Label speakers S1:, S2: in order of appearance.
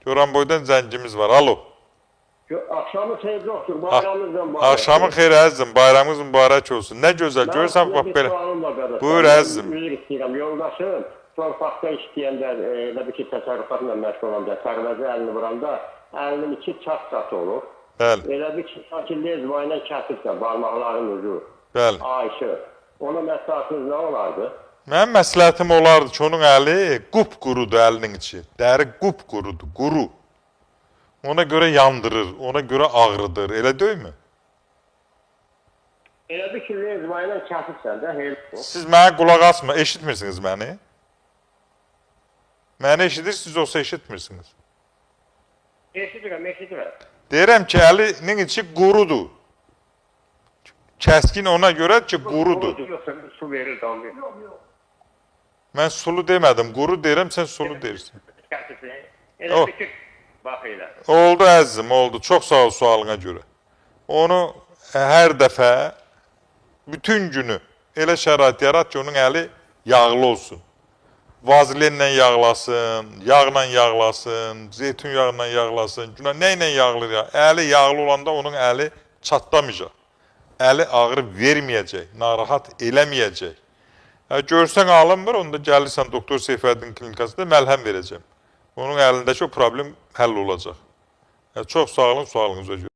S1: Goranboydan zəngimiz var. Alo.
S2: Akşamı xeyirli olsun, bayramınız mübarək.
S1: Axşamın xeyri əzizim, bayramınız mübarək olsun. Nə gözəl, görürsən bax belə. Buyur əzizim.
S2: Üzr istəyirəm, yoldaşım torpaqda işləyəndə, elə bir ki, təsərrüfatla məşğul olanda, tərvəzi əlini vuranda, əlinin iki çat qatı olur.
S1: Bəli.
S2: Elə bir ki, sanki lezva ilə kəsirsən, barmaqların ucu.
S1: Bəli.
S2: Ayşı. Ona məsləhətiniz nə olardı?
S1: Mənim məsləhətim olardı ki, onun əli qupqurudur əlinin içi. Dəri qupqurudur, quru. Ona görə yandırır, ona görə ağrıdır. Elə deyilmi?
S2: Elə bir ki, lezva ilə kəsirsən də,
S1: Siz mənə qulaq asma, eşitmirsiniz məni? Məni eşidirsiniz, yoxsa eşitmirsiniz?
S2: Eşidirəm.
S1: Deyirəm ki, əlinin içi qurudur. Kəskin ona görə ki, qurudur.
S2: Yoxsa su verir, damlayır.
S1: Mən sulu demədim, quru deyirəm, sən sulu deyirsən.
S2: Elə bir ki, bax elə.
S1: Oldu əzizim, oldu. Çox sağ ol sualına görə. Onu hər dəfə, bütün günü elə şərait yarat ki, onun əli yağlı olsun. Vazilinlə yağlasın, yağla yağlasın, zeytun yağla yağlasın, nə ilə yağlı yağ? Əli yağlı olanda onun əli çatlamayacaq. Əli ağrı verməyəcək, narahat eləməyəcək. Görsən alınmır, onda gəlirsən doktor Seyfəddin klinikasında məlhəm verəcəm. Onun əlindəki o problem həll olacaq. Çox sağ olun, sualınıza görə.